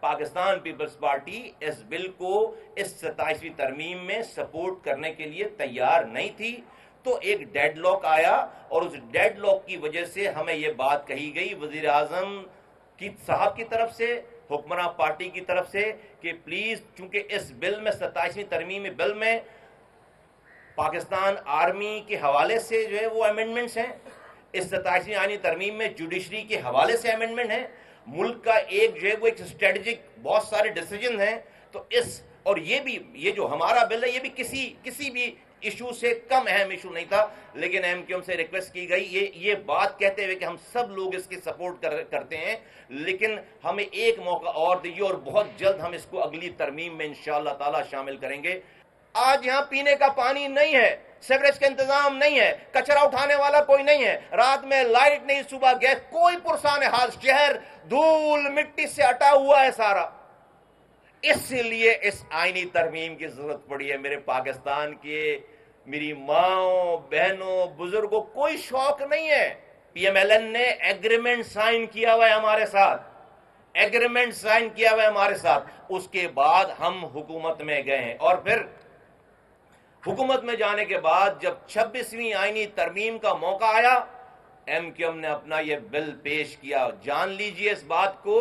Pakistan Peoples party اس بل کو اس 27ویں ترمیم میں سپورٹ کرنے کے لیے تیار نہیں تھی، تو ایک ڈیڈ لاک آیا اور اس ڈیڈ لاک کی وجہ سے ہمیں یہ بات کہی گئی وزیر اعظم صاحب کی طرف سے، حکمراں پارٹی کی طرف سے، کہ پلیز چونکہ اس بل میں 27ویں ترمیمی بل میں پاکستان آرمی کے حوالے سے جو ہے وہ امینڈمنٹس ہیں، اس 27ویں آئینی ترمیم میں جوڈیشری کے حوالے سے امینڈمنٹ ہیں، ملک کا ایک جو ہے وہ ایک اسٹریٹجک بہت سارے ڈیسیجن ہیں، تو اور یہ جو ہمارا بل ہے یہ بھی کسی بھی ایشو سے کم اہم ایشو نہیں تھا، لیکن ایم کیو ایم سے ریکویسٹ کی گئی یہ بات کہتے ہوئے کہ ہم سب لوگ اس کی سپورٹ کرتے ہیں، لیکن ہمیں ایک موقع اور دیجیے اور بہت جلد ہم اس کو اگلی ترمیم میں انشاءاللہ تعالی شامل کریں گے۔ آج یہاں پینے کا پانی نہیں ہے، سیوریج کا انتظام نہیں ہے، کچرا اٹھانے والا کوئی نہیں ہے، رات میں لائٹ نہیں، صبح گیس، کوئی پرسان حال، شہر دھول مٹی سے اٹا ہوا ہے سارا۔ اس لیے اس آئینی ترمیم کی ضرورت پڑی ہے۔ میرے پاکستان کے میری ماں بہنوں بزرگوں کوئی شوق نہیں ہے۔ پی ایم ایل این نے ایگریمنٹ سائن کیا ہوا ہے ہمارے ساتھ، ایگریمنٹ سائن کیا ہوا ہے ہمارے ساتھ، اس کے بعد ہم حکومت میں گئے ہیں، اور پھر حکومت میں جانے کے بعد جب 26ویں آئینی ترمیم کا موقع آیا، ایم کیو ایم نے اپنا یہ بل پیش کیا۔ جان لیجئے اس بات کو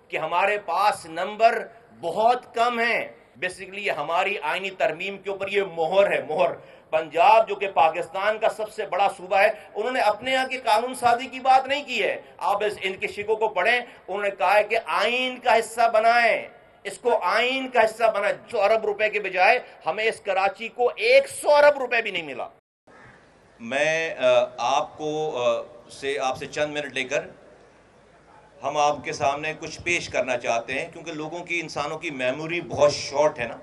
کہ ہمارے پاس نمبر بہت کم ہیں، بیسیکلی ہماری آئینی ترمیم کے اوپر یہ مہر ہے، مہر۔ پنجاب جو کہ پاکستان کا سب سے بڑا صوبہ ہے، انہوں نے اپنے یہاں کی قانون سازی کی بات نہیں کی ہے، آپ ان کے شکوں کو پڑھیں، انہوں نے کہا ہے کہ آئین کا حصہ بنائیں، اس کو آئین کا حصہ بنائیں۔ 100 ارب روپے کے بجائے ہمیں اس کراچی کو 100 ارب روپے بھی نہیں ملا۔ میں آپ سے چند منٹ لے کر ہم آپ کے سامنے کچھ پیش کرنا چاہتے ہیں، کیونکہ لوگوں کی، انسانوں کی میموری بہت شارٹ ہے نا،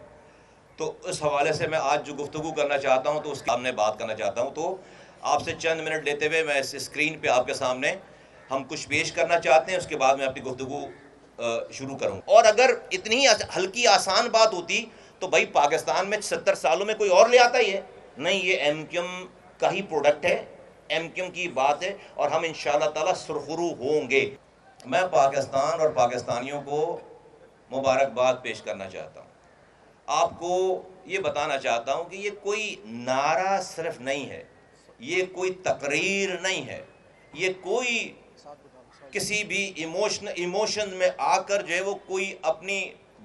تو اس حوالے سے میں آج جو گفتگو کرنا چاہتا ہوں تو اس کے سامنے بات کرنا چاہتا ہوں، تو آپ سے چند منٹ لیتے ہوئے میں اس اسکرین پہ آپ کے سامنے ہم کچھ پیش کرنا چاہتے ہیں، اس کے بعد میں اپنی گفتگو شروع کروں۔ اور اگر اتنی ہلکی آسان بات ہوتی تو بھائی پاکستان میں 70 سالوں میں کوئی اور لے آتا ہی ہے، نہیں، یہ ایم کیو ایم کا ہی پروڈکٹ ہے، ایم کیو ایم کی بات ہے، اور ہم انشاءاللہ تعالی سرخرو ہوں گے۔ میں پاکستان اور پاکستانیوں کو مبارکباد پیش کرنا چاہتا ہوں، آپ کو یہ بتانا چاہتا ہوں کہ یہ کوئی نعرہ صرف نہیں ہے، یہ کوئی تقریر نہیں ہے، یہ کوئی کسی بھی ایموشن میں آ کر جو ہے وہ کوئی اپنی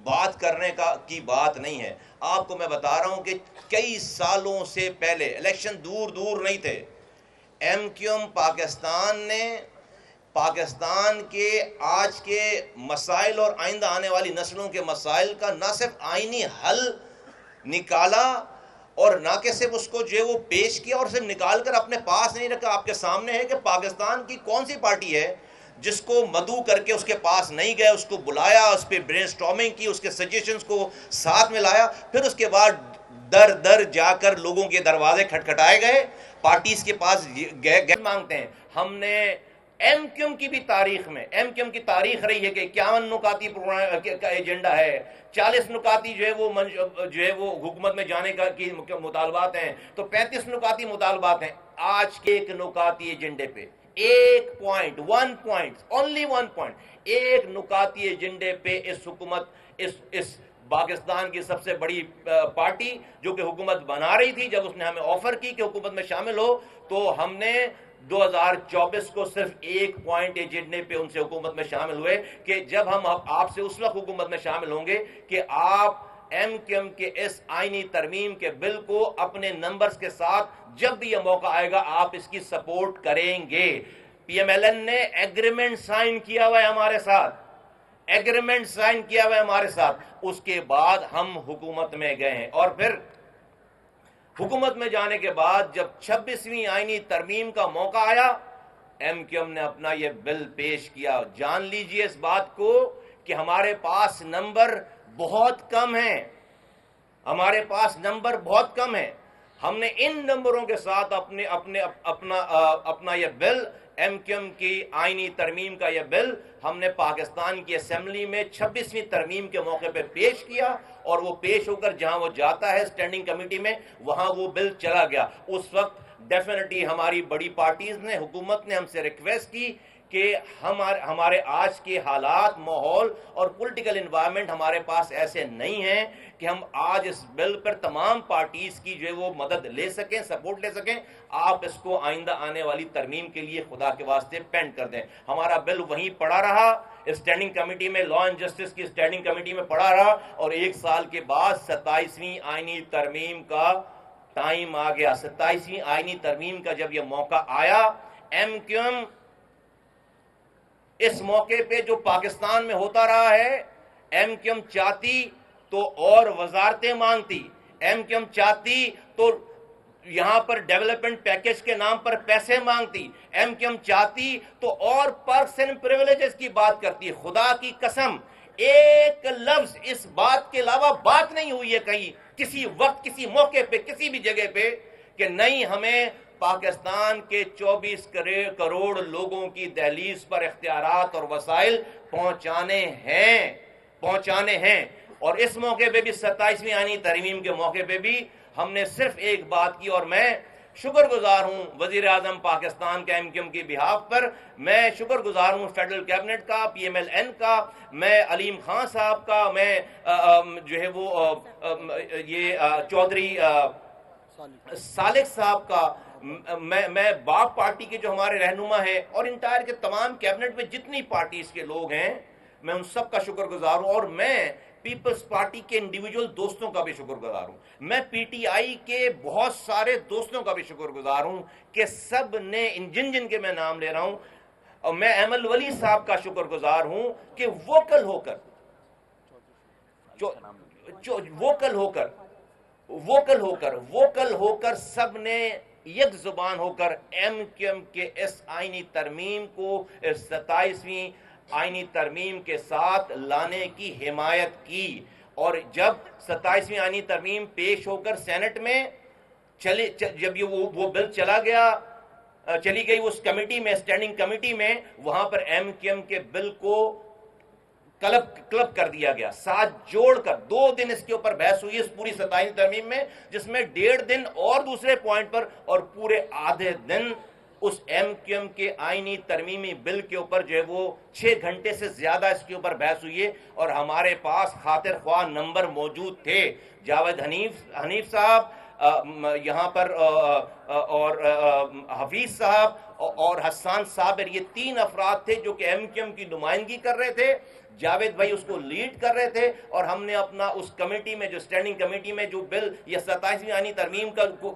بات کرنے کی بات نہیں ہے۔ آپ کو میں بتا رہا ہوں کہ کئی سالوں سے پہلے، الیکشن دور نہیں تھے، ایم کیو ایم پاکستان نے پاکستان کے آج کے مسائل اور آئندہ آنے والی نسلوں کے مسائل کا نہ صرف آئینی حل نکالا اور نہ کہ صرف اس کو جو ہے وہ پیش کیا اور صرف نکال کر اپنے پاس نہیں رکھا۔ آپ کے سامنے ہے کہ پاکستان کی کون سی پارٹی ہے جس کو مدعو کر کے اس کے پاس نہیں گئے، اس کو بلایا، اس پہ برین سٹارمنگ کی، اس کے سجیشنز کو ساتھ میں لایا، پھر اس کے بعد در جا کر لوگوں کے دروازے کھٹکھٹائے گئے، پارٹیز کے پاس گئے مانگتے ہیں۔ ہم نے ایم کیو ایم کی بھی تاریخ میں، ایم کیو ایم کی تاریخ رہی ہے کہ 51 نکاتی کا ایجنڈا ہے، 40 نکاتی جو ہے وہ حکومت میں جانے کی مطالبات ہیں، تو 35 نکاتی مطالبات ہیں۔ آج کے ایک نکاتی ایجنڈے پہ ایک نکاتی ایجنڈے پہ اس حکومت، اس پاکستان کی سب سے بڑی پارٹی جو کہ حکومت بنا رہی تھی، جب اس نے ہمیں آفر کی کہ حکومت میں شامل ہو، تو ہم نے 2024 کو صرف ایک پوائنٹ ایجنڈے پہ ان سے حکومت میں شامل ہوئے کہ جب ہم آپ سے اس وقت حکومت میں شامل ہوں گے کہ آپ ایم کیو ایم کے اس آئینی ترمیم کے بل کو اپنے نمبرز کے ساتھ جب بھی یہ موقع آئے گا آپ اس کی سپورٹ کریں گے۔ پی ایم ایل این نے ایگریمنٹ سائن کیا ہوا ہے ہمارے ساتھ، ایگریمنٹ سائن کیا ہوا ہے ہمارے ساتھ، اس کے بعد ہم حکومت میں گئے ہیں، اور پھر حکومت میں جانے کے بعد جب 26ویں آئینی ترمیم کا موقع آیا، ایم کیو ایم نے اپنا یہ بل پیش کیا۔ جان لیجئے اس بات کو کہ ہمارے پاس نمبر بہت کم ہیں، ہمارے پاس نمبر بہت کم ہیں، ہم نے ان نمبروں کے ساتھ اپنا یہ بل، ایم کیو ایم کی آئینی ترمیم کا یہ بل ہم نے پاکستان کی اسمبلی میں 26ویں ترمیم کے موقع پہ پیش کیا، اور وہ پیش ہو کر جہاں وہ جاتا ہے اسٹینڈنگ کمیٹی میں، وہاں وہ بل چلا گیا۔ اس وقت ڈیفینیٹلی ہماری بڑی پارٹیز نے، حکومت نے ہم سے ریکویسٹ کی کہ ہمارے آج کے حالات، ماحول اور پولیٹیکل انوائرمنٹ ہمارے پاس ایسے نہیں ہیں کہ ہم آج اس بل پر تمام پارٹیز کی جو ہے وہ مدد لے سکیں، سپورٹ لے سکیں. آپ اس کو آئندہ آنے والی ترمیم کے لیے خدا کے واسطے پینڈ کر دیں. ہمارا بل وہیں پڑا رہا، اسٹینڈنگ کمیٹی میں، لا اینڈ جسٹس کی اسٹینڈنگ کمیٹی میں پڑا رہا، اور 1 سال کے بعد 27ویں آئینی ترمیم کا ٹائم آ گیا. 27ویں آئینی ترمیم کا جب یہ موقع آیا، ایم کیو ایم اس موقع پہ جو پاکستان میں ہوتا رہا ہے، ایم کیو ایم چاہتی تو اور وزارتیں مانگتی، ایم کیو ایم چاہتی تو یہاں پر ڈیولپمنٹ پیکج کے نام پر پیسے مانگتی، ایم کیو ایم چاہتی تو اور پرکس اینڈ پریویلیجز کی بات کرتی. خدا کی قسم ایک لفظ اس بات کے علاوہ بات نہیں ہوئی ہے کہیں کسی وقت، کسی موقع پہ، کسی بھی جگہ پہ کہ نہیں ہمیں پاکستان کے 24 کروڑ لوگوں کی دہلیز پر اختیارات اور وسائل پہنچانے ہیں. اور اس موقع پہ بھی 27ویں آئینی ترمیم کے موقع پہ بھی ہم نے صرف ایک بات کی، اور میں شکر گزار ہوں وزیر اعظم پاکستان کا ایم کیو ایم کی بہاف پر، میں شکر گزار ہوں فیڈرل کیبنٹ کا، پی ایم ایل این کا، میں علیم خان صاحب کا، میں جو ہے وہ یہ چودھری سالک صاحب کا، میں باپ پارٹی کے جو ہمارے رہنما ہیں، اور انٹائر کے تمام کیبنٹ میں جتنی پارٹیز کے لوگ ہیں، میں ان سب کا شکر گزار ہوں. اور میں پیپلز پارٹی کے انڈیویجول دوستوں کا بھی شکر گزار ہوں، میں پی ٹی آئی کے بہت سارے دوستوں کا بھی شکر گزار ہوں کہ سب نے جن کے میں نام لے رہا ہوں، اور میں ایمل ولی صاحب کا شکر گزار ہوں کہ ووکل ہو کر سب نے یک زبان ہو کر ایم کیو ایم کے اس آئینی ترمیم کو، اس 27ویں آئینی ترمیم کے ساتھ لانے کی حمایت کی. اور جب 27ویں آئینی ترمیم پیش ہو کر سینٹ میں جب وہ بل چلی گئی اس کمیٹی میں، اسٹینڈنگ کمیٹی میں، وہاں پر ایم کیو ایم کے بل کو کلب کر دیا گیا، ساتھ جوڑ کر 2 دن اس کے اوپر بحث ہوئی اس پوری 27ویں ترمیم میں، جس میں 1.5 دن اور دوسرے پوائنٹ پر، اور پورے آدھے دن اس ایم کیو ایم کے آئینی ترمیمی بل کے اوپر جو ہے وہ 6 گھنٹے سے زیادہ اس کے اوپر بحث ہوئی ہے. اور ہمارے پاس خاطر خواہ نمبر موجود تھے، جاوید حنیف صاحب یہاں پر، اور حفیظ صاحب اور حسان صابر، یہ 3 افراد تھے جو کہ ایم کیو ایم کی نمائندگی کر رہے تھے. جاوید بھائی اس کو لیڈ کر رہے تھے، اور ہم نے اپنا اس کمیٹی میں، جو اسٹینڈنگ کمیٹی میں جو بل یہ 27ویں آئینی ترمیم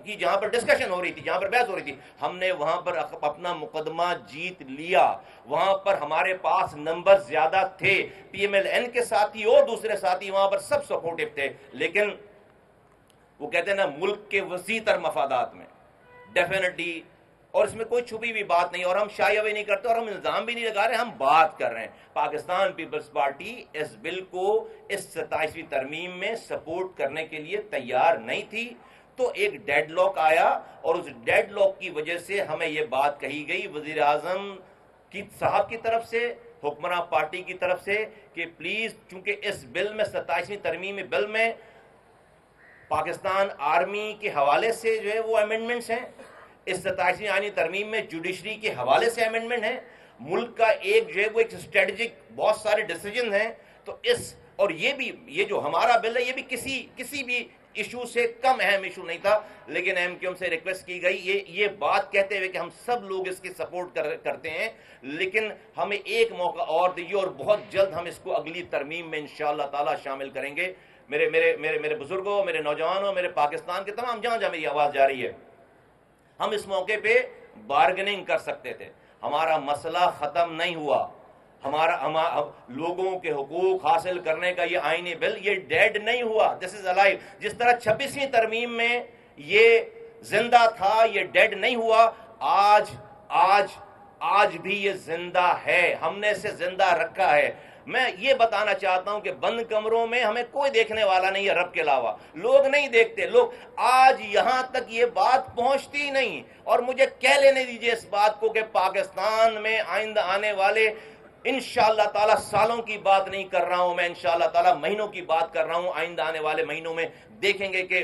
کی جہاں پر ڈسکشن ہو رہی تھی، جہاں پر بحث ہو رہی تھی، ہم نے وہاں پر اپنا مقدمہ جیت لیا. وہاں پر ہمارے پاس نمبر زیادہ تھے، پی ایم ایل این کے ساتھی اور دوسرے ساتھی وہاں پر سب سپورٹیو تھے. لیکن وہ کہتے ہیں نا، ملک کے وسیع تر مفادات میں ڈیفینیٹلی، اور اس میں کوئی چھپی بھی بات نہیں، اور ہم شائع ہوئی نہیں کرتے، اور ہم الزام بھی نہیں لگا رہے، ہم بات کر رہے ہیں. پاکستان پیپلز پارٹی اس بل کو اس 27ویں ترمیم میں سپورٹ کرنے کے لیے تیار نہیں تھی. تو ایک ڈیڈ لاک آیا، اور اس ڈیڈ لاک کی وجہ سے ہمیں یہ بات کہی گئی وزیر اعظم صاحب کی طرف سے، حکمراں پارٹی کی طرف سے، کہ پلیز چونکہ اس بل میں 27ویں ترمیمی بل میں پاکستان آرمی کے حوالے سے جو ہے وہ امینڈمنٹس ہیں، اس 27ویں آئینی ترمیم میں جوڈیشری کے حوالے سے امینڈمنٹ ہیں، ملک کا ایک جو ہے وہ ایک اسٹریٹجک بہت سارے ڈیسیجن ہیں. تو اور یہ جو ہمارا بل ہے، یہ بھی کسی بھی ایشو سے کم اہم ایشو نہیں تھا. لیکن ایم کیو ایم سے ریکویسٹ کی گئی یہ بات کہتے ہوئے کہ ہم سب لوگ اس کی سپورٹ کرتے ہیں، لیکن ہمیں ایک موقع اور دیجیے، اور بہت جلد ہم اس کو اگلی ترمیم میں انشاءاللہ تعالی شامل کریں گے. میرے بزرگوں، میرے نوجوانوں، میرے پاکستان کے تمام جہاں میری آواز جا رہی ہے، ہم اس موقع پہ بارگننگ کر سکتے تھے. ہمارا مسئلہ ختم نہیں ہوا، ہمارا لوگوں کے حقوق حاصل کرنے کا یہ آئینی بل یہ ڈیڈ نہیں ہوا. دس از الائیو. جس طرح 26ویں ترمیم میں یہ زندہ تھا، یہ ڈیڈ نہیں ہوا. آج بھی یہ زندہ ہے، ہم نے اسے زندہ رکھا ہے. میں یہ بتانا چاہتا ہوں کہ بند کمروں میں ہمیں کوئی دیکھنے والا نہیں ہے رب کے علاوہ. لوگ نہیں دیکھتے، لوگ آج یہاں تک یہ بات پہنچتی نہیں. اور مجھے کہہ لینے دیجئے اس بات کو کہ پاکستان میں آئندہ آنے والے انشاءاللہ تعالی سالوں کی بات نہیں کر رہا ہوں میں، انشاءاللہ تعالی مہینوں کی بات کر رہا ہوں. آئندہ آنے والے مہینوں میں دیکھیں گے کہ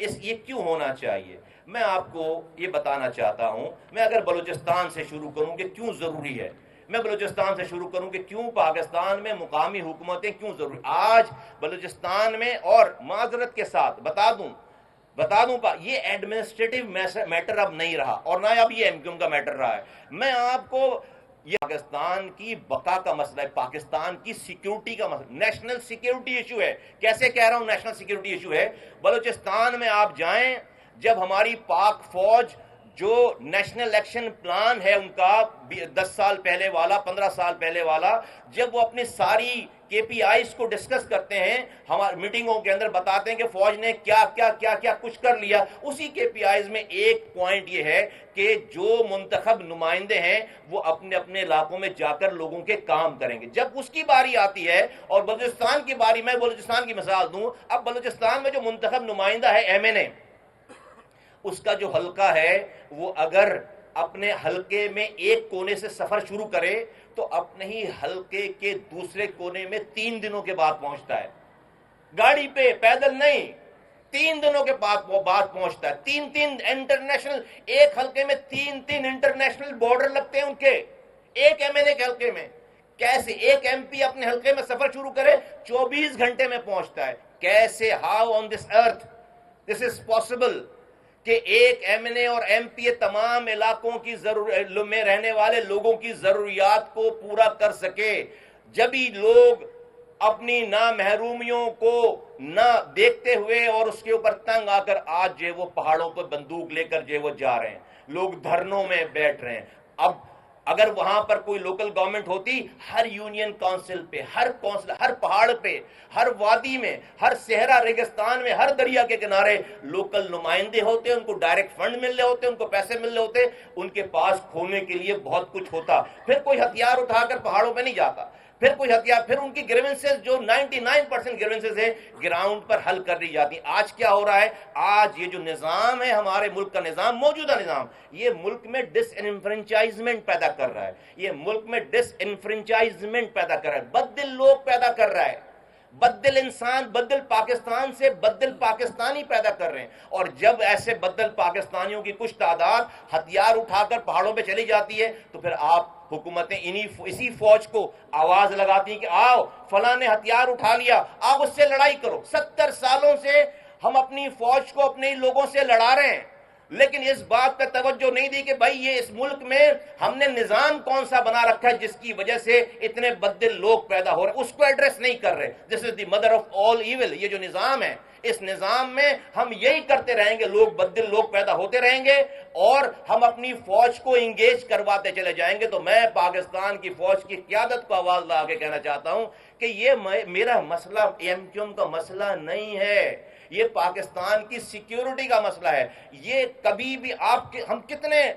یہ کیوں ہونا چاہیے؟ میں آپ کو یہ بتانا چاہتا ہوں. میں اگر بلوچستان سے شروع کروں کہ کیوں ضروری ہے، میں بلوچستان سے شروع کروں کہ کیوں پاکستان میں مقامی حکومتیں کیوں ضروری. آج بلوچستان میں، اور معذرت کے ساتھ بتا دوں یہ ایڈمنسٹریٹو میٹر اب نہیں رہا، اور نہ اب یہ ایم کیو ایم کا میٹر رہا ہے. میں آپ کو یہ پاکستان کی بقا کا مسئلہ ہے، پاکستان کی سیکیورٹی کا مسئلہ، نیشنل سیکیورٹی ایشو ہے. کیسے کہہ رہا ہوں نیشنل سیکیورٹی ایشو ہے؟ بلوچستان میں آپ جائیں، جب ہماری پاک فوج جو نیشنل ایکشن پلان ہے ان کا 10 سال پہلے والا، 15 سال پہلے والا، جب وہ اپنی ساری کے پی آئیز کو ڈسکس کرتے ہیں، ہماری میٹنگوں کے اندر بتاتے ہیں کہ فوج نے کیا کچھ کر لیا، اسی کے پی آئیز میں ایک پوائنٹ یہ ہے کہ جو منتخب نمائندے ہیں وہ اپنے اپنے علاقوں میں جا کر لوگوں کے کام کریں گے. جب اس کی باری آتی ہے اور بلوچستان کی باری، میں بلوچستان کی مثال دوں، اب بلوچستان میں جو منتخب نمائندہ ہے ایم این اے، اس کا جو حلقہ ہے وہ اگر اپنے حلقے میں ایک کونے سے سفر شروع کرے تو اپنے ہی حلقے کے دوسرے کونے میں 3 دنوں کے بعد پہنچتا ہے. گاڑی پہ، پیدل نہیں، 3 دنوں کے بعد پہنچتا ہے. 3 انٹرنیشنل، ایک حلقے میں 3 انٹرنیشنل بارڈر لگتے ہیں ان کے، ایک ایم این اے کے حلقے میں. کیسے ایک ایم پی اپنے حلقے میں سفر شروع کرے 24 گھنٹے میں پہنچتا ہے؟ کیسے؟ How on this earth this is possible کہ ایک ایم این اے اور ایم پی تمام علاقوں کی میں رہنے والے لوگوں کی ضروریات کو پورا کر سکے؟ جبھی لوگ اپنی نامحرومیوں کو نہ دیکھتے ہوئے اور اس کے اوپر تنگ آ کر آج جو وہ پہاڑوں پر بندوق لے کر جو وہ جا رہے ہیں، لوگ دھرنوں میں بیٹھ رہے ہیں. اب اگر وہاں پر کوئی لوکل گورنمنٹ ہوتی، ہر یونین کونسل پہ، ہر پہاڑ پہ، ہر وادی میں، ہر صحرا ریگستان میں، ہر دریا کے کنارے لوکل نمائندے ہوتے، ان کو ڈائریکٹ فنڈ مل رہے ہوتے، ان کو پیسے مل رہے ہوتے، ان کے پاس کھونے کے لیے بہت کچھ ہوتا. پھر کوئی ہتھیار اٹھا کر پہاڑوں پہ نہیں جاتا، پھر ان کی گریونسز جو 99% گریونسز ہیں گراؤنڈ پر حل کر دی جاتی. آج کیا ہو رہا ہے؟ آج یہ جو نظام ہے ہمارے ملک کا نظام، موجودہ نظام، یہ ملک میں ڈس انفرنچائزمنٹ پیدا کر رہا ہے. یہ ملک میں ڈس انفرنچائزمنٹ پیدا کر رہا ہے، بدل لوگ پیدا کر رہا ہے، بدل انسان، بدل پاکستان سے بدل پاکستانی پیدا کر رہے ہیں. اور جب ایسے بدل پاکستانیوں کی کچھ تعداد ہتھیار اٹھا کر پہاڑوں پہ چلی جاتی ہے تو پھر آپ حکومتیں اسی فوج کو آواز لگاتی ہیں کہ آؤ فلاں نے ہتھیار اٹھا لیا، آپ اس سے لڑائی کرو. 70 سالوں سے ہم اپنی فوج کو اپنے لوگوں سے لڑا رہے ہیں، لیکن اس بات کا توجہ نہیں دی کہ بھائی یہ اس ملک میں ہم نے نظام کون سا بنا رکھا ہے جس کی وجہ سے اتنے بدل لوگ پیدا ہو رہے ہیں، اس کو ایڈریس نہیں کر رہے. This is the mother of all evil. یہ جو نظام ہے، اس نظام میں ہم یہی کرتے رہیں گے، لوگ بدل لوگ پیدا ہوتے رہیں گے اور ہم اپنی فوج کو انگیج کرواتے چلے جائیں گے. تو میں پاکستان کی فوج کی قیادت کو آواز لگا کے کہنا چاہتا ہوں کہ یہ میرا مسئلہ ایم کیو ایم کا مسئلہ نہیں ہے، یہ پاکستان کی سیکیورٹی کا مسئلہ ہے. یہ کبھی بھی ہم کتنے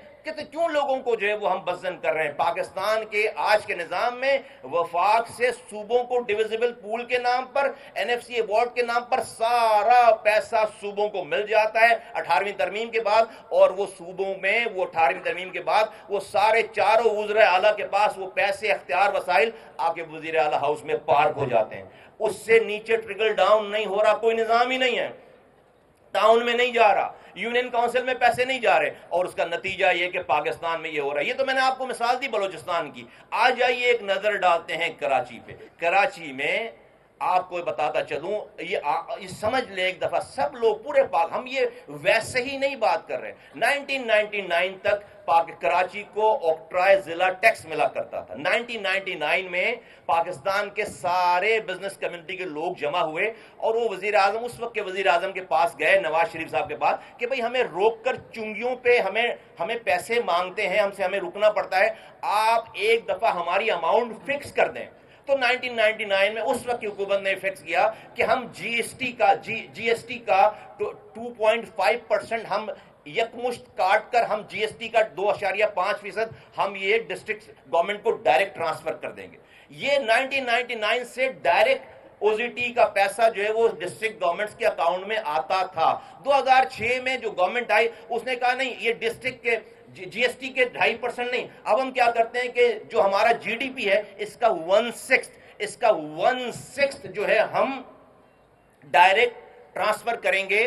کیوں لوگوں کو جو ہے وہ ہم بزن کر رہے ہیں. پاکستان کے آج کے نظام میں وفاق سے صوبوں کو ڈویزیبل پول کے نام پر، این ایف سی ایوارڈ کے نام پر سارا پیسہ صوبوں کو مل جاتا ہے 18ویں ترمیم کے بعد، اور وہ صوبوں میں وہ 18ویں ترمیم کے بعد وہ سارے چاروں وزراء اعلیٰ کے پاس وہ پیسے، اختیار، وسائل آ کے وزیر اعلیٰ ہاؤس میں پارک ہو جاتے ہیں. اس سے نیچے ٹرکل ڈاؤن نہیں ہو رہا، کوئی نظام ہی نہیں ہے، ٹاؤن میں نہیں جا رہا، یونین کونسل میں پیسے نہیں جا رہے، اور اس کا نتیجہ یہ کہ پاکستان میں یہ ہو رہا ہے. یہ تو میں نے آپ کو مثال دی بلوچستان کی. آ جائیے ایک نظر ڈالتے ہیں کراچی پہ. کراچی میں آپ کو بتاتا چلوں، یہ سمجھ لیں ایک دفعہ سب لوگ پورے ہم یہ ویسے ہی نہیں بات کر رہے. 1999 تک کراچی کو آکٹرائے ضلع ٹیکس ملا کرتا تھا. 1999 میں پاکستان کے سارے بزنس کمیونٹی کے لوگ جمع ہوئے اور وہ وزیر اعظم، اس وقت کے وزیر اعظم کے پاس گئے، نواز شریف صاحب کے پاس، کہ بھئی ہمیں روک کر چنگیوں پہ ہمیں پیسے مانگتے ہیں، ہمیں رکنا پڑتا ہے، آپ ایک دفعہ ہماری اماؤنٹ فکس کر دیں. تو 1999 میں اس وقت کی حکومت نے فکس کیا کہ ہم جی ایس ٹی کا 2.5% ہم یکمشت کاٹ کر ہم جی ایس ٹی کا 2.5% ہم یہ ڈسٹرکٹ گورنمنٹ کو ڈائریکٹ ٹرانسفر کر دیں گے. یہ 1999 سے ڈائریکٹ او زی ٹی کا پیسہ جو ہے وہ ڈسٹرکٹ گورنمنٹس کے اکاؤنٹ میں آتا تھا. 2006 میں جو گورنمنٹ آئی اس نے کہا نہیں، یہ ڈسٹرکٹ کے جی ایس ٹی کے 2.5% نہیں، اب ہم کیا کرتے ہیں کہ جو ہمارا جی ڈی پی ہے اس کا 1/6 جو ہے ہم ڈائریکٹ ٹرانسفر کریں گے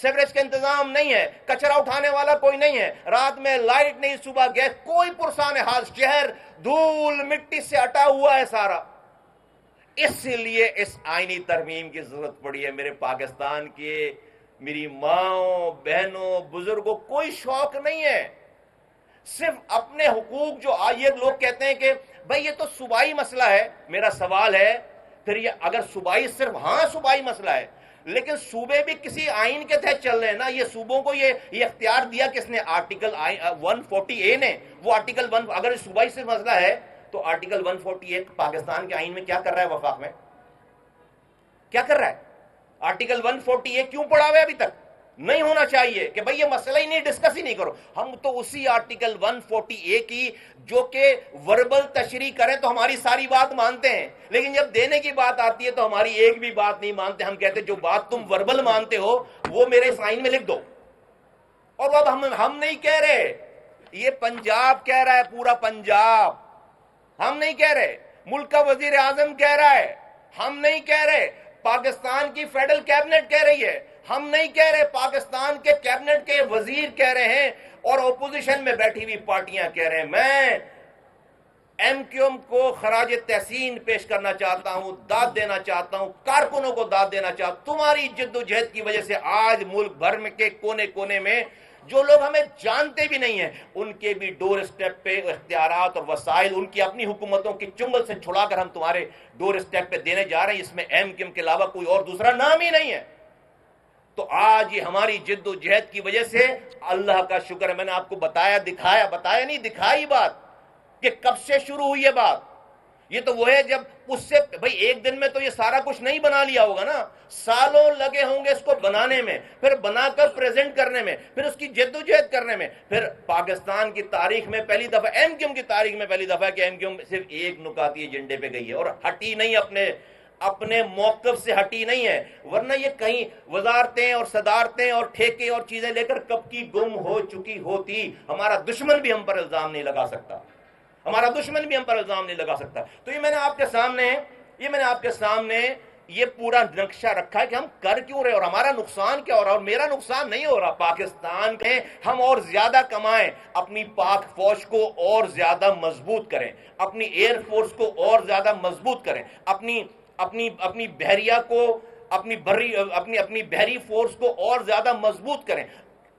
سیوریج کا انتظام نہیں ہے، کچرا اٹھانے والا کوئی نہیں ہے، رات میں لائٹ نہیں، صبح گیس، کوئی پرسان حال، شہر دھول مٹی سے اٹا ہوا ہے سارا۔ اس لیے اس آئینی ترمیم کی ضرورت پڑی ہے۔ میرے پاکستان کے میری ماؤں بہنوں بزرگوں کوئی شوق نہیں ہے، صرف اپنے حقوق جو یہ لوگ کہتے ہیں کہ بھئی یہ تو صوبائی مسئلہ ہے۔ میرا سوال ہے پھر یہ اگر صوبائی صرف صوبائی مسئلہ ہے، لیکن صوبے بھی کسی آئین کے تحت چل رہے ہیں نا۔ یہ صوبوں کو یہ اختیار دیا کس نے؟ آرٹیکل 140A نے۔ وہ آرٹیکل 1 اگر صوبائی سے مسئلہ ہے تو آرٹیکل 148 پاکستان کے آئین میں کیا کر رہا ہے؟ وفاق میں کیا کر رہا ہے؟ آرٹیکل 148 کیوں پڑا ہوا ہے ابھی تک؟ نہیں ہونا چاہیے کہ بھئی یہ مسئلہ ہی نہیں، ڈسکس ہی نہیں کرو۔ ہم تو اسی آرٹیکل 140A کی جو کہ وربل تشریح کریں تو ہماری ساری بات مانتے ہیں، لیکن جب دینے کی بات آتی ہے تو ہماری ایک بھی بات نہیں مانتے۔ ہم کہتے ہیں جو بات تم وربل مانتے ہو وہ میرے سائن میں لکھ دو۔ اور اب ہم نہیں کہہ رہے، یہ پنجاب کہہ رہا ہے، پورا پنجاب، ہم نہیں کہہ رہے، ملک کا وزیر اعظم کہہ رہا ہے، ہم نہیں کہہ رہے، پاکستان کی فیڈرل کیبنٹ کہہ رہی ہے، ہم نہیں کہہ رہے، پاکستان کے کیبنٹ کے وزیر کہہ رہے ہیں، اور اپوزیشن میں بیٹھی ہوئی پارٹیاں کہہ رہے ہیں۔ میں ایم کیو ایم کو خراج تحسین پیش کرنا چاہتا ہوں، داد دینا چاہتا ہوں، کارکنوں کو داد دینا چاہتا ہوں۔ تمہاری جد و جہد کی وجہ سے آج ملک بھر میں کے کونے کونے میں جو لوگ ہمیں جانتے بھی نہیں ہیں ان کے بھی ڈور اسٹیپ پہ اختیارات اور وسائل ان کی اپنی حکومتوں کی چنگل سے چھڑا کر ہم تمہارے ڈور اسٹیپ پہ دینے جا رہے ہیں۔ اس میں ایم کیو ایم کے علاوہ کوئی اور دوسرا نام ہی نہیں ہے۔ تو آج یہ ہماری جد و جہد کی وجہ سے اللہ کا شکر ہے، میں نے آپ کو بتایا نہیں دکھائی بات کہ کب سے شروع ہوئی یہ بات۔ یہ تو وہ ہے جب اس سے بھئی ایک دن میں تو یہ سارا کچھ نہیں بنا لیا ہوگا نا، سالوں لگے ہوں گے اس کو بنانے میں، پھر بنا کر پریزنٹ کرنے میں، پھر اس کی جد و جہد کرنے میں۔ پھر پاکستان کی تاریخ میں پہلی دفعہ، ایم کیو ایم کی تاریخ میں پہلی دفعہ کہ ایم کیو ایم صرف ایک نکاتی ایجنڈے پہ گئی ہے اور ہٹی نہیں، اپنے موقف سے ہٹی نہیں ہے، ورنہ یہ کہیں وزارتیں اور صدارتیں اور ٹھیکے اور چیزیں لے کر کب کی گم ہو چکی ہوتی۔ ہمارا دشمن بھی ہم پر الزام نہیں لگا سکتا، ہمارا دشمن بھی ہم پر الزام نہیں لگا سکتا۔ تو یہ میں نے آپ کے سامنے یہ پورا نقشہ رکھا ہے کہ ہم کر کیوں رہے اور ہمارا نقصان کیا ہو رہا، اور میرا نقصان نہیں ہو رہا، پاکستان کے ہم اور زیادہ کمائیں، اپنی پاک فوج کو اور زیادہ مضبوط کریں، اپنی ایئر فورس کو اور زیادہ مضبوط کریں، اپنی بحریہ کو، اپنی بحری فورس کو اور زیادہ مضبوط کریں۔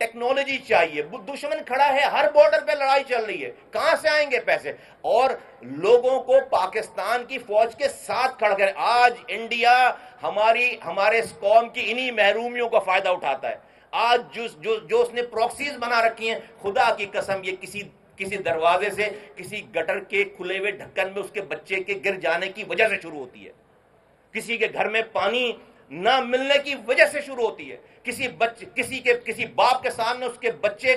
ٹیکنالوجی چاہیے، دشمن کھڑا ہے، ہر بارڈر پہ لڑائی چل رہی ہے، کہاں سے آئیں گے پیسے؟ اور لوگوں کو پاکستان کی فوج کے ساتھ کھڑا کریں۔ آج انڈیا ہمارے اس قوم کی انہی محرومیوں کا فائدہ اٹھاتا ہے۔ آج جو اس نے پراکسیز بنا رکھی ہیں، خدا کی قسم یہ کسی دروازے سے، کسی گٹر کے کھلے ہوئے ڈھکن میں اس کے بچے کے گر جانے کی وجہ سے شروع ہوتی ہے، کسی کے گھر میں پانی نہ ملنے کی وجہ سے شروع ہوتی ہے، کسی باپ کے سامنے اس کے بچے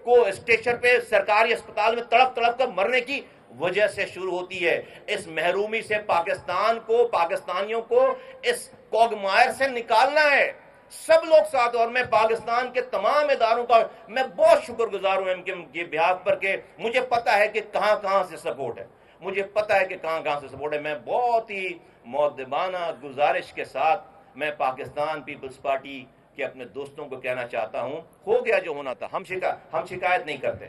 کو اسٹیشن پہ سرکاری اسپتال میں تڑپ تڑپ کر مرنے کی وجہ سے شروع ہوتی ہے۔ اس محرومی سے پاکستانیوں کو اس کوگمائر سے نکالنا ہے، سب لوگ ساتھ۔ اور میں پاکستان کے تمام اداروں کا میں بہت شکر گزار ہوں ان کے بہاف پر کہ مجھے پتا ہے کہ کہاں سے سپورٹ ہے، مجھے پتا ہے کہ کہاں سے سپورٹ ہے۔ میں بہت ہی مؤدبانہ گزارش کے ساتھ میں پاکستان پیپلز پارٹی کے اپنے دوستوں کو کہنا چاہتا ہوں، ہو گیا جو ہونا تھا۔ ہم شکایت نہیں کرتے،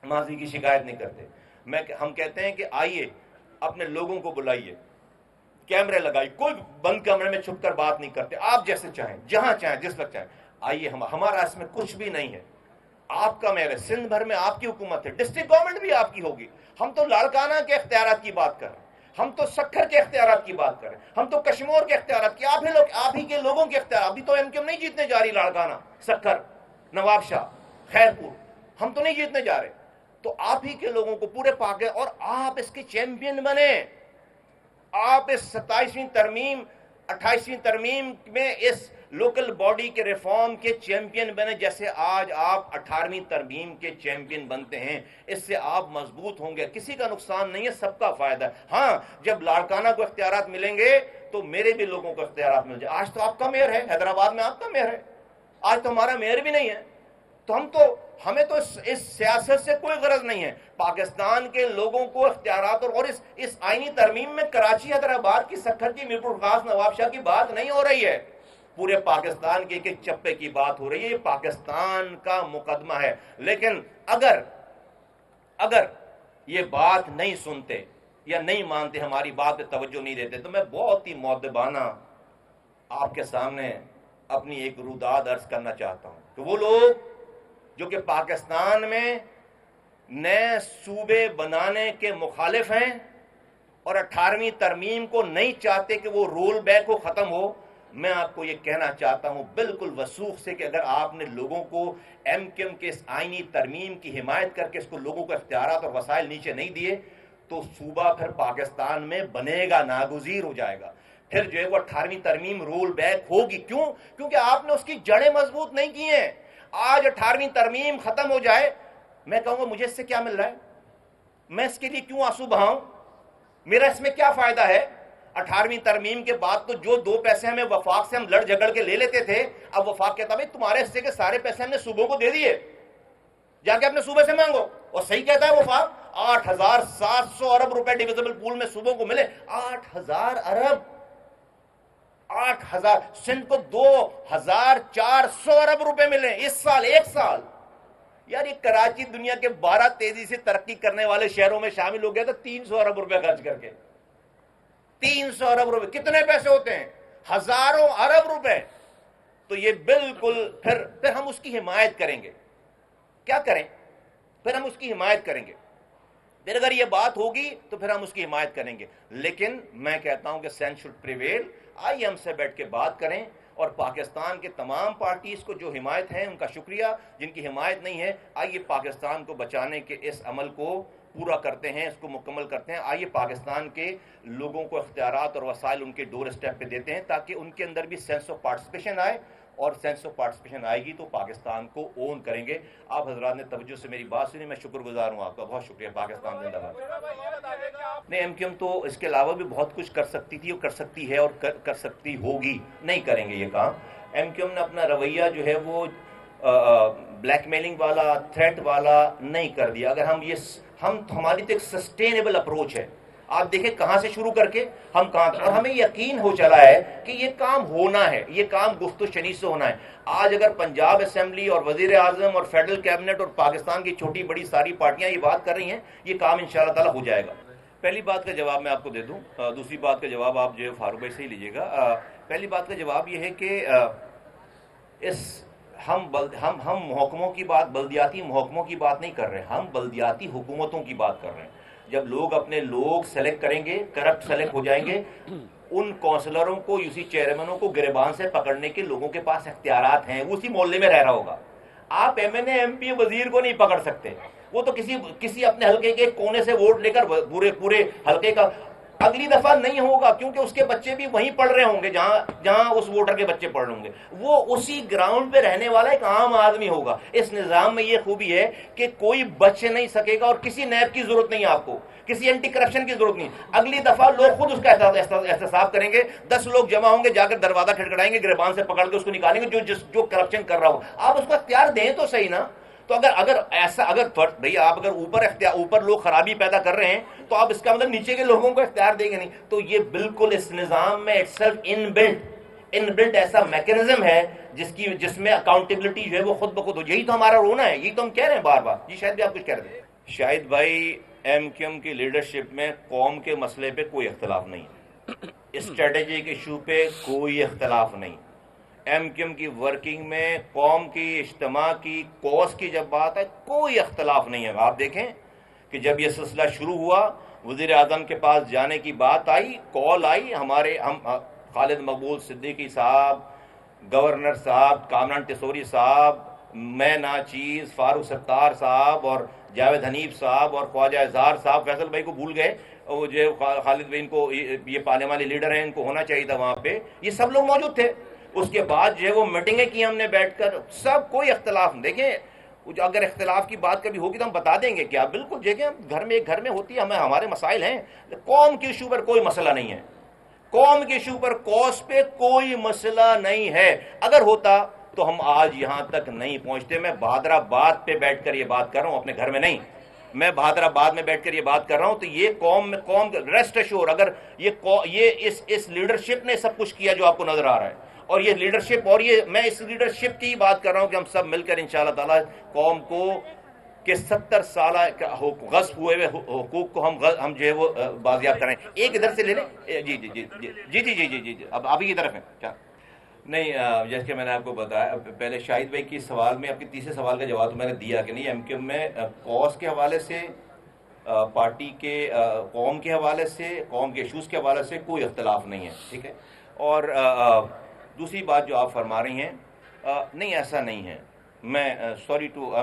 ماضی کی شکایت نہیں کرتے۔ ہم کہتے ہیں کہ آئیے اپنے لوگوں کو بلائیے، کیمرے لگائی، کوئی بند کمرے میں چھپ کر بات نہیں کرتے، آپ جیسے چاہیں، جہاں چاہیں، جس وقت چاہیں آئیے۔ ہمارا اس میں کچھ بھی نہیں ہے، آپ کا میئر ہے، سندھ بھر میں آپ کی حکومت ہے، ڈسٹرکٹ گورنمنٹ بھی آپ کی ہوگی۔ ہم تو لاڑکانہ کے اختیارات کی بات کر رہے ہیں، ہم تو سکھر کے اختیارات کی بات کریں، ہم تو کشمور کے اختیارات کی، آپ ہی کے لوگوں کے اختیارات۔ ابھی تو ایم کیو ایم نہیں جیتنے جا رہی لاڑکانہ، سکھر، نواب شاہ، خیرپور، ہم تو نہیں جیتنے جا رہے۔ تو آپ ہی کے لوگوں کو پورے پاک، اور آپ اس کے چیمپئن بنے۔ آپ اس 27ویں ترمیم 28ویں ترمیم میں اس لوکل باڈی کے ریفارم کے چیمپئن بنے، جیسے آج آپ 18ویں ترمیم کے چیمپئن بنتے ہیں۔ اس سے آپ مضبوط ہوں گے، کسی کا نقصان نہیں ہے، سب کا فائدہ ہے۔ ہاں، جب لاڑکانہ کو اختیارات ملیں گے تو میرے بھی لوگوں کو اختیارات مل جائے۔ آج تو آپ کا میئر ہے، حیدرآباد میں آپ کا میئر ہے، آج تو ہمارا میئر بھی نہیں ہے۔ تو ہمیں تو اس سیاست سے کوئی غرض نہیں ہے۔ پاکستان کے لوگوں کو اختیارات اور اس آئینی ترمیم میں کراچی، حیدرآباد کی، سکھر کی، میرپور خاص، نواب شاہ کی بات نہیں ہو رہی ہے۔ پورے پاکستان کے ایک چپے کی بات ہو رہی ہے، یہ پاکستان کا مقدمہ ہے. لیکن اگر یہ بات نہیں سنتے یا نہیں مانتے، ہماری بات پہ توجہ نہیں دیتے، تو میں بہت ہی مؤدبانہ آپ کے سامنے اپنی ایک روداد عرض کرنا چاہتا ہوں کہ وہ لوگ جو کہ پاکستان میں نئے صوبے بنانے کے مخالف ہیں اور 18ویں ترمیم کو نہیں چاہتے کہ وہ رول بیک ہو، ختم ہو، میں آپ کو یہ کہنا چاہتا ہوں بالکل وثوق سے کہ اگر آپ نے لوگوں کو ایم کیو ایم کے اس آئینی ترمیم کی حمایت کر کے اس کو لوگوں کو اختیارات اور وسائل نیچے نہیں دیے تو صوبہ پھر پاکستان میں بنے گا، ناگزیر ہو جائے گا. پھر جو ہے وہ 18ویں ترمیم رول بیک ہوگی. کیوں؟ کیونکہ آپ نے اس کی جڑیں مضبوط نہیں کی ہیں. آج 18ویں ترمیم ختم ہو جائے، میں کہوں گا مجھے اس سے کیا مل رہا ہے، میں اس کے لیے کیوں آنسو بہاؤں، میرا اس میں کیا فائدہ ہے. 18ویں ترمیم کے بعد تو جو 2 پیسے ہمیں وفاق سے ہم لڑ جھگڑ کے لے لیتے تھے، اب وفاق کہتا بھائی تمہارے حصے کے سارے پیسے ہم نے صوبوں کو دے دیے، جا کے اپنے صوبے سے مانگو. اور صحیح کہتا ہے وفاق، 8,700 ارب روپے ڈویزبل پول میں صوبوں کو ملے. 8,000 ارب، 8,000. سندھ کو 2,400 ارب روپے ملے اس سال، ایک سال. یار یہ کراچی دنیا کے 12 تیزی سے ترقی کرنے والے شہروں میں شامل ہو گیا تھا 300 ارب روپے خرچ کر کے. 300 ارب روپے کتنے پیسے ہوتے ہیں؟ ہزاروں ارب روپے. تو یہ بالکل پھر ہم اس کی حمایت کریں گے. کیا کریں؟ پھر ہم اس کی حمایت کریں گے. پھر اگر یہ بات ہوگی تو پھر ہم اس کی حمایت کریں گے. لیکن میں کہتا ہوں کہ سینس شوڈ پریویل. آئیے ہم سے بیٹھ کے بات کریں، اور پاکستان کے تمام پارٹیز کو جو حمایت ہے ان کا شکریہ، جن کی حمایت نہیں ہے آئیے پاکستان کو بچانے کے اس عمل کو پورا کرتے ہیں، اس کو مکمل کرتے ہیں. آئیے پاکستان کے لوگوں کو اختیارات اور وسائل ان کے ڈور اسٹیپ پہ دیتے ہیں تاکہ ان کے اندر بھی سینس آف پارٹیسپیشن آئے، اور سینس آف پارٹیسپیشن آئے گی تو پاکستان کو اون کریں گے. آپ حضرات نے توجہ سے میری بات سنی، میں شکر گزار ہوں آپ کا. بہت شکریہ. پاکستان زندہ باد. نہیں، ایم کیو ایم تو اس کے علاوہ بھی بہت کچھ کر سکتی تھی اور کر سکتی ہے اور کر سکتی ہوگی. نہیں کریں گے یہ کام. ایم کیو ایم نے اپنا رویہ جو ہے وہ بلیک میلنگ والا، تھریٹ والا نہیں کر دیا. اگر ہماری تو ایک سسٹینیبل اپروچ ہے. آپ دیکھیں کہاں سے شروع کر کے ہم کہاں تک، اور ہمیں یقین ہو چلا ہے کہ یہ کام ہونا ہے، یہ کام گفت و شنید سے ہونا ہے. آج اگر پنجاب اسمبلی اور وزیر اعظم اور فیڈرل کیبنٹ اور پاکستان کی چھوٹی بڑی ساری پارٹیاں یہ بات کر رہی ہیں، یہ کام انشاءاللہ تعالی ہو جائے گا. پہلی بات کا جواب میں آپ کو دے دوں، دوسری بات کا جواب آپ جو ہے فاروق بھائی سے ہی لیجیے گا. پہلی بات کا جواب یہ ہے کہ ہم محکموں کی بات، بلدیاتی محکموں کی بات نہیں کر رہے، ہم بلدیاتی حکومتوں کی بات کر رہے ہیں. جب لوگ اپنے لوگ سلیکٹ کریں گے، کرپٹ سلیکٹ ہو جائیں گے، ان کونسلروں کو، یوسی چیئرمینوں کو گریبان سے پکڑنے کے لوگوں کے پاس اختیارات ہیں. وہ اسی محلے میں رہ رہا ہوگا. آپ ایم این اے، ایم پی، وزیر کو نہیں پکڑ سکتے. وہ تو کسی اپنے حلقے کے کونے سے ووٹ لے کر پورے حلقے کا اگلی دفعہ نہیں ہوگا، کیونکہ اس کے بچے بھی وہیں پڑھ رہے ہوں گے جہاں اس ووٹر کے بچے پڑھ رہے ہوں گے. وہ اسی گراؤنڈ پہ رہنے والا ایک عام آدمی ہوگا. اس نظام میں یہ خوبی ہے کہ کوئی بچ نہیں سکے گا، اور کسی نیب کی ضرورت نہیں ہے، آپ کو کسی اینٹی کرپشن کی ضرورت نہیں. اگلی دفعہ لوگ خود اس کا احتساب کریں گے. 10 لوگ جمع ہوں گے، جا کر دروازہ کھٹکھٹائیں گے، گریبان سے پکڑ کے اس کو نکالیں گے جو کرپشن کر رہا ہو. آپ اس کو اختیار دیں تو صحیح نا. تو اگر بھئی آپ اگر اوپر لوگ خرابی پیدا کر رہے ہیں تو آپ اس کا مطلب نیچے کے لوگوں کو اختیار دیں گے نہیں. تو یہ بالکل اس نظام میں ان بلٹ ایسا میکنزم ہے جس میں اکاؤنٹیبلٹی جو ہے وہ خود بخود ہو. یہی تو ہمارا رونا ہے، یہی تو ہم کہہ رہے ہیں بار بار. جی شاید بھی آپ کچھ کہہ رہے تھے. شاہد بھائی، ایم کیو ایم کی لیڈرشپ میں قوم کے مسئلے پہ کوئی اختلاف نہیں، اسٹریٹجک ایشو پہ کوئی اختلاف نہیں. ایم کیو ایم کی ورکنگ میں قوم کی، اجتماع کی، کوس کی جب بات ہے کوئی اختلاف نہیں ہے. آپ دیکھیں کہ جب یہ سلسلہ شروع ہوا، وزیر اعظم کے پاس جانے کی بات آئی، کال آئی، ہم خالد مقبول صدیقی صاحب، گورنر صاحب، کامران ٹیسوری صاحب، میں ناچیز، فاروق ستار صاحب اور جاوید حنیف صاحب اور خواجہ اظہار صاحب، فیصل بھائی کو بھول گئے، وہ جو خالد بھائی، ان کو یہ پارلیمانی لیڈر ہیں، ان کو ہونا چاہیے تھا وہاں پہ. یہ سب لوگ موجود تھے. اس کے بعد جو ہے وہ میٹنگیں کی ہم نے بیٹھ کر، سب کوئی اختلاف. دیکھیں اگر اختلاف کی بات کبھی ہوگی تو ہم بتا دیں گے. کیا بالکل دیکھیں، گھر میں ہوتی ہے، ہمارے مسائل ہیں. قوم کے ایشو پر کوئی مسئلہ نہیں ہے. قوم کے ایشو پر، کوس پہ کوئی مسئلہ نہیں ہے. اگر ہوتا تو ہم آج یہاں تک نہیں پہنچتے. میں بہادر آباد پہ بیٹھ کر یہ بات کر رہا ہوں، اپنے گھر میں نہیں. میں بہادر آباد میں بیٹھ کر یہ بات کر رہا ہوں. تو یہ قوم ریسٹ ایشور، اگر یہ اس لیڈرشپ نے سب کچھ کیا جو آپ کو نظر آ رہا ہے، اور یہ لیڈرشپ، اور یہ میں اس لیڈرشپ کی بات کر رہا ہوں کہ ہم سب مل کر انشاءاللہ تعالی قوم کو کہ 70 سالہ غصب ہوئے ہوئے حقوق کو ہم جو ہے وہ بازیاب کریں. ایک ادھر سے لے لیں. جی جی جی جی جی جی جی جی جی اب آپ ہی کی طرف ہیں کیا؟ نہیں، جیسے کہ میں نے آپ کو بتایا پہلے شاہد بھائی کی سوال میں، آپ کے تیسرے سوال کا جواب تو میں نے دیا کہ نہیں، ایم کیو میں کاز کے حوالے سے، پارٹی کے قوم کے حوالے سے، قوم کے ایشوز کے حوالے سے کوئی اختلاف نہیں ہے. ٹھیک ہے. اور دوسری بات جو آپ فرما رہی ہیں، نہیں ایسا نہیں ہے. میں sorry to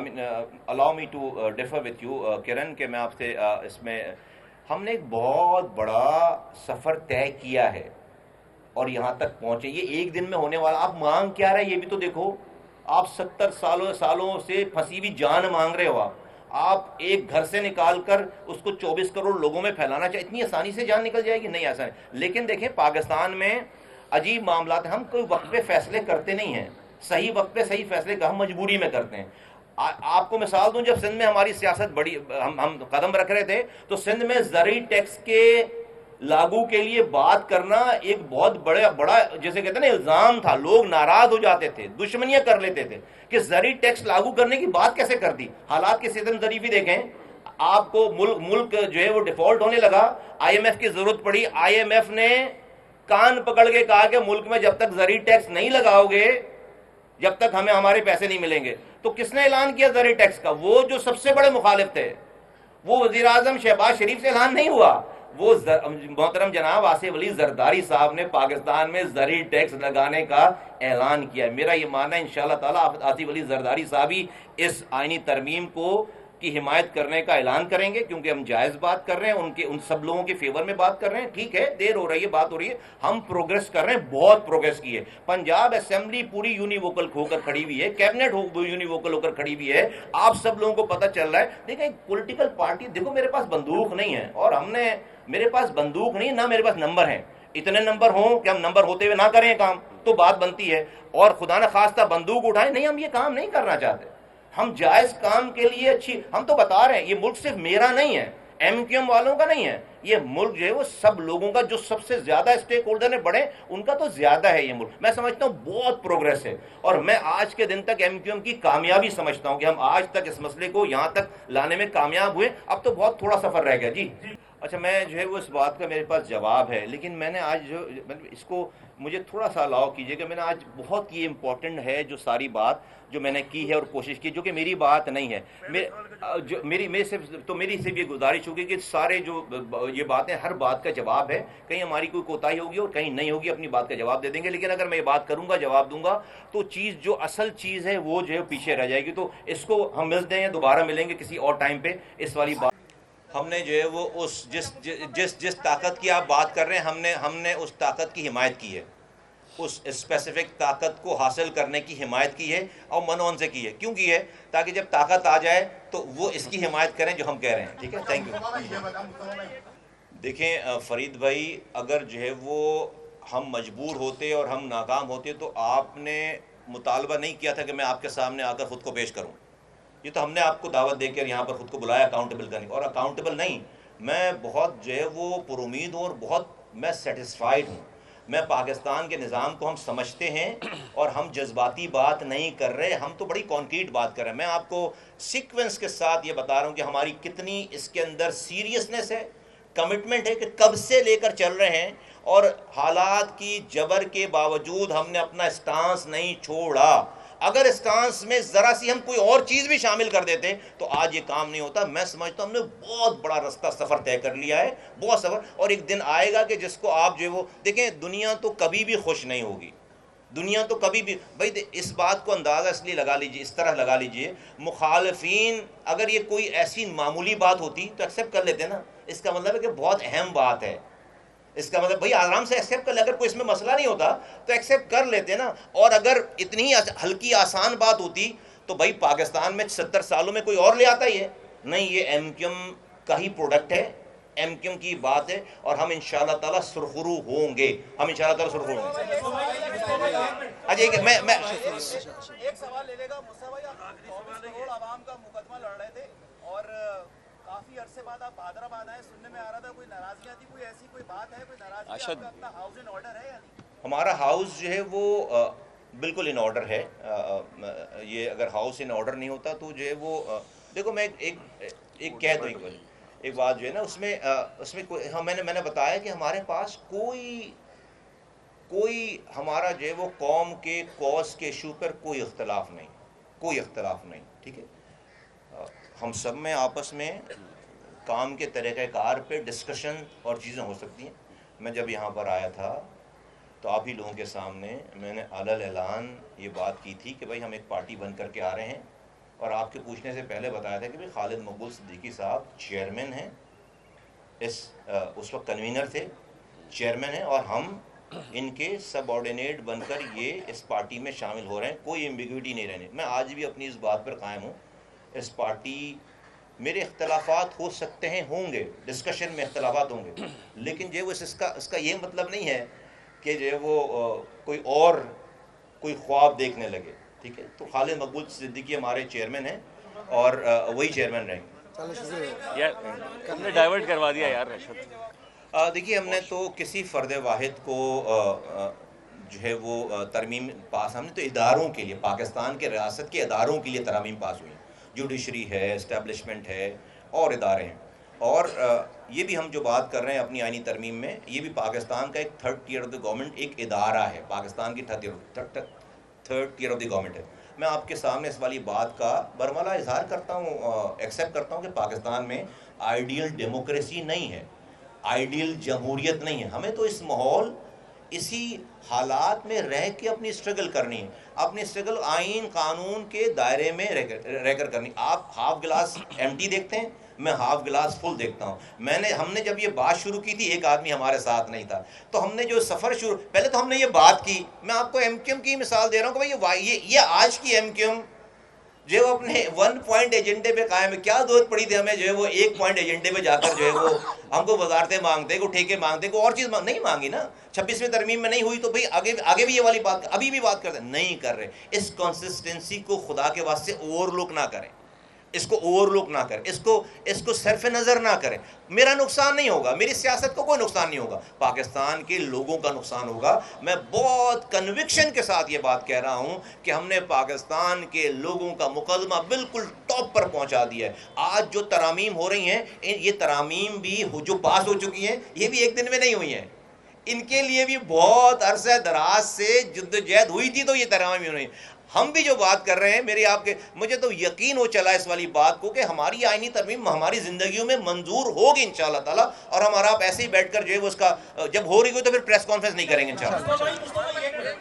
allow me to differ with you Karan, کہ میں آپ سے اس میں ہم نے ایک بہت بڑا سفر طے کیا ہے اور یہاں تک پہنچے. یہ ایک دن میں ہونے والا، آپ مانگ کیا رہے یہ بھی تو دیکھو. آپ 70 سالوں سے پھنسی ہوئی جان مانگ رہے ہو. آپ ایک گھر سے نکال کر اس کو 24 کروڑ لوگوں میں پھیلانا چاہیے. اتنی آسانی سے جان نکل جائے گی؟ نہیں ایسا نہیں. لیکن دیکھیں پاکستان میں عجیب معاملات ہیں. ہم کوئی وقت پہ فیصلے کرتے نہیں ہیں. صحیح وقت پہ صحیح فیصلے ہم مجبوری میں کرتے ہیں. آپ کو مثال دوں، جب سندھ میں ہماری سیاست بڑی ہم قدم رکھ رہے تھے تو سندھ میں زرعی ٹیکس کے لاگو کے لیے بات کرنا ایک بہت بڑا جیسے کہتے ہیں نا الزام تھا. لوگ ناراض ہو جاتے تھے، دشمنیاں کر لیتے تھے کہ زرعی ٹیکس لاگو کرنے کی بات کیسے کر دی. حالات کی سیدن ظریفی دیکھیں. آپ کو ملک جو ہے وہ ڈیفالٹ ہونے لگا. آئی ایم ایف کی ضرورت پڑی. آئی ایم ایف نے کان پکڑ کے کہا کہ ملک میں جب تک زرعی ٹیکس نہیں لگاؤ گے، جب تک ہمیں ہمارے پیسے نہیں ملیں گے. تو کس نے اعلان کیا زرعی ٹیکس کا؟ وہ جو سب سے بڑے مخالف تھے. وہ وزیر اعظم شہباز شریف سے اعلان نہیں ہوا، وہ محترم جناب آصف علی زرداری صاحب نے پاکستان میں زرعی ٹیکس لگانے کا اعلان کیا. میرا یہ ماننا ہے انشاءاللہ تعالیٰ آصف علی زرداری صاحب ہی اس آئینی ترمیم کو کی حمایت کرنے کا اعلان کریں گے، کیونکہ ہم جائز بات کر رہے ہیں، ان سب لوگوں کے فیور میں بات کر رہے ہیں. ٹھیک ہے، دیر ہو رہی ہے، بات ہو رہی ہے، ہم پروگریس کر رہے ہیں، بہت پروگریس کی ہے. پنجاب اسمبلی پوری یونیووکل ہو کر کھڑی ہوئی ہے، کیبنٹ یونیووکل ہو کر کھڑی ہوئی ہے. آپ سب لوگوں کو پتہ چل رہا ہے. دیکھیں پولیٹیکل پارٹی، دیکھو میرے پاس بندوق نہیں ہے، اور میرے پاس بندوق نہیں، نہ میرے پاس نمبر ہیں. اتنے نمبر ہوں کہ ہم نمبر ہوتے ہوئے نہ کریں کام تو بات بنتی ہے. اور خدا نہ خواستہ بندوق اٹھائیں، نہیں، ہم یہ کام نہیں کرنا چاہتے. ہم جائز کام کے لیے ہم تو بتا رہے ہیں یہ ملک صرف میرا نہیں ہے، ایم کیو ایم والوں کا نہیں ہے. یہ ملک جو ہے وہ سب لوگوں کا، جو سب سے زیادہ اسٹیک ہولڈر نے بڑے ان کا تو زیادہ ہے. یہ ملک میں سمجھتا ہوں بہت پروگریس ہے، اور میں آج کے دن تک ایم کیو ایم کی کامیابی سمجھتا ہوں کہ ہم آج تک اس مسئلے کو یہاں تک لانے میں کامیاب ہوئے. اب تو بہت تھوڑا سفر رہ گیا. جی اچھا، میں جو ہے وہ اس بات کا میرے پاس جواب ہے، لیکن میں نے آج جو اس کو مجھے تھوڑا سا الاؤ کیجئے کہ میں نے آج بہت یہ امپورٹنٹ ہے جو ساری بات جو میں نے کی ہے اور کوشش کی، جو کہ میری بات نہیں ہے. میری صرف یہ گزارش ہوگی کہ سارے جو یہ باتیں، ہر بات کا جواب ہے. کہیں ہماری کوئی کوتاہی ہوگی اور کہیں نہیں ہوگی، اپنی بات کا جواب دے دیں گے. لیکن اگر میں یہ بات کروں گا، جواب دوں گا، تو جو اصل چیز ہے وہ جو ہے پیچھے رہ جائے گی. تو اس کو ہم ملتے ہیں، دوبارہ ملیں گے کسی اور ٹائم پہ. اس والی بات ہم نے جو ہے وہ جس طاقت کی آپ بات کر رہے ہیں، ہم نے اس طاقت کی حمایت کی ہے، اس اسپیسیفک طاقت کو حاصل کرنے کی حمایت کی ہے، اور منون سے کی ہے. کیوں کی ہے؟ تاکہ جب طاقت آ جائے تو وہ اس کی حمایت کریں جو ہم کہہ رہے ہیں. ٹھیک ہے، تھینک یو. دیکھیں فرید بھائی، اگر جو ہے وہ ہم مجبور ہوتے اور ہم ناکام ہوتے تو آپ نے مطالبہ نہیں کیا تھا کہ میں آپ کے سامنے آ کر خود کو پیش کروں. یہ تو ہم نے آپ کو دعوت دے کر یہاں پر خود کو بلایا اکاؤنٹیبل کرنے کو، اور اکاؤنٹیبل نہیں، میں بہت جو ہے وہ پر امید ہوں اور بہت میں سیٹسفائیڈ ہوں. میں پاکستان کے نظام کو ہم سمجھتے ہیں اور ہم جذباتی بات نہیں کر رہے، ہم تو بڑی کانکریٹ بات کر رہے ہیں. میں آپ کو سیکوینس کے ساتھ یہ بتا رہا ہوں کہ ہماری کتنی اس کے اندر سیریسنس ہے، کمٹمنٹ ہے، کہ کب سے لے کر چل رہے ہیں، اور حالات کی جبر کے باوجود ہم نے اپنا اسٹانس نہیں چھوڑا. اگر اسٹانس میں ذرا سی ہم کوئی اور چیز بھی شامل کر دیتے تو آج یہ کام نہیں ہوتا. میں سمجھتا ہوں ہم نے بہت بڑا رستہ سفر طے کر لیا ہے، بہت سفر. اور ایک دن آئے گا کہ جس کو آپ جو ہے وہ دیکھیں، دنیا تو کبھی بھی خوش نہیں ہوگی، دنیا تو کبھی بھی بھائی اس بات کو اندازہ اس لیے لگا لیجیے، اس طرح لگا لیجیے، مخالفین اگر یہ کوئی ایسی معمولی بات ہوتی تو ایکسیپٹ کر لیتے نا. اس کا مطلب ہے کہ بہت اہم بات ہے. اس کا مطلب بھائی آرام سے ایکسیپٹ کر لے، اگر کوئی اس میں مسئلہ نہیں ہوتا تو ایکسیپٹ کر لیتے نا. اور اگر اتنی ہی ہلکی آسان بات ہوتی تو بھائی پاکستان میں 70 سالوں میں کوئی اور لے آتا ہی ہے. نہیں، یہ ایم کیو ایم کا ہی پروڈکٹ ہے، ایم کیو ایم کی بات ہے، اور ہم انشاءاللہ تعالیٰ سرخرو ہوں گے. ہم انشاءاللہ تعالیٰ سرخرو ہوں گے. اچھا میں ایک سوال لے لے گا مصطفیٰ بھائی. آپ 24 کروڑ عوام کا مقدمہ لڑ رہے تھے اور کافی عرصے بعد آپ بہادرآباد آئے, سننے میں آ رہا تھا کوئی ناراضگیاں تھی, کوئی ایسی کوئی بات ہے, کوئی ناراضگی, آپ کا اپنا ہاؤس ان آرڈر ہے یا نہیں؟ ہمارا ہاؤس جو ہے وہ بالکل ان آرڈر ہے. یہ اگر ہاؤس ان آرڈر نہیں ہوتا تو جو ہے وہ دیکھو میں ایک کہہ دوں ایک بات جو ہے نا اس میں میں نے بتایا کہ ہمارے پاس کوئی ہمارا جو ہے وہ قوم کے کوز کے ایشو پر کوئی اختلاف نہیں, ٹھیک ہے. ہم سب میں آپس میں کام کے طریقہ کار پہ ڈسکشن اور چیزیں ہو سکتی ہیں. میں جب یہاں پر آیا تھا تو آپ ہی لوگوں کے سامنے میں نے علل اعلان یہ بات کی تھی کہ بھائی ہم ایک پارٹی بن کر کے آ رہے ہیں, اور آپ کے پوچھنے سے پہلے بتایا تھا کہ بھائی خالد مقبول صدیقی صاحب چیئرمین ہیں, اس وقت کنوینر تھے, چیئرمین ہیں, اور ہم ان کے سب آرڈینیٹ بن کر یہ اس پارٹی میں شامل ہو رہے ہیں. کوئی ایمبیگوٹی نہیں رہنے. میں آج بھی اپنی اس بات پر قائم ہوں. اس پارٹی میرے اختلافات ہو سکتے ہیں, ہوں گے, ڈسکشن میں اختلافات ہوں گے, لیکن جو وہ اس کا یہ مطلب نہیں ہے کہ جو ہے وہ کوئی خواب دیکھنے لگے, ٹھیک ہے. تو خالد مقبول صدیقی ہمارے چیئرمین ہیں اور وہی چیئرمین رہیں گے. ہم نے ڈائیورٹ کروا دیا یار رشد. دیکھیے ہم نے تو کسی فرد واحد کو جو ہے وہ ترمیم پاس, ہم نے تو اداروں کے لیے, پاکستان کے ریاست کے اداروں کے لیے ترامیم پاس ہوئی ہیں. جوڈیشری ہے, اسٹیبلشمنٹ ہے, اور ادارے ہیں. اور یہ بھی ہم جو بات کر رہے ہیں اپنی آئینی ترمیم میں, یہ بھی پاکستان کا ایک third tier of the government ایک ادارہ ہے, پاکستان کی third tier of the government ہے. میں آپ کے سامنے اس والی بات کا برملا اظہار کرتا ہوں, ایکسیپٹ کرتا ہوں کہ پاکستان میں آئیڈیل ڈیموکریسی نہیں ہے, آئیڈیل جمہوریت نہیں ہے. ہمیں تو اس ماحول, اسی حالات میں رہ کے اپنی اسٹرگل کرنی ہے. اپنی اسٹرگل آئین قانون کے دائرے میں رہ کر کرنی. آپ ہاف گلاس ایمٹی دیکھتے ہیں, میں ہاف گلاس فل دیکھتا ہوں. ہم نے جب یہ بات شروع کی تھی ایک آدمی ہمارے ساتھ نہیں تھا, تو ہم نے جو سفر پہلے تو ہم نے یہ بات کی. میں آپ کو ایم کیو ایم کی مثال دے رہا ہوں کہ بھائی یہ آج کی ایم کیو ایم جو وہ اپنے 1 پوائنٹ ایجنڈے پہ قائم ہے. کیا ضرورت پڑی تھی ہمیں جو ہے وہ 1 پوائنٹ ایجنڈے پہ جا کر جو ہے وہ ہم کو وزارتیں مانگتے, کو ٹھیکے مانگتے, کو اور چیز نہیں مانگی نا. 26ویں ترمیم میں نہیں ہوئی تو بھئی آگے بھی یہ والی بات, ابھی بھی بات کرتے نہیں کر رہے. اس کنسسٹنسی کو خدا کے واسطے اوور لک نہ کریں, اس کو اوور لک نہ کریں, اس کو صرف نظر نہ کریں. میرا نقصان نہیں ہوگا, میری سیاست کو کوئی نقصان نہیں ہوگا, پاکستان کے لوگوں کا نقصان ہوگا. میں بہت کنوکشن کے ساتھ یہ بات کہہ رہا ہوں کہ ہم نے پاکستان کے لوگوں کا مقدمہ بالکل ٹاپ پر پہنچا دیا ہے. آج جو ترامیم ہو رہی ہیں, یہ ترامیم بھی جو پاس ہو چکی ہیں, یہ بھی ایک دن میں نہیں ہوئی ہیں. ان کے لیے بھی بہت عرصہ دراز سے جدوجہد ہوئی تھی, تو یہ ترامیم ہوئی. ہم بھی جو بات کر رہے ہیں, مجھے تو یقین ہو چلا اس والی بات کو کہ ہماری آئینی ترمیم ہماری زندگیوں میں منظور ہوگی انشاءاللہ تعالیٰ. اور ہمارا آپ ایسے ہی بیٹھ کر جو ہے وہ اس کا جب ہو رہی ہو تو پھر پریس کانفرنس نہیں کریں گے انشاءاللہ.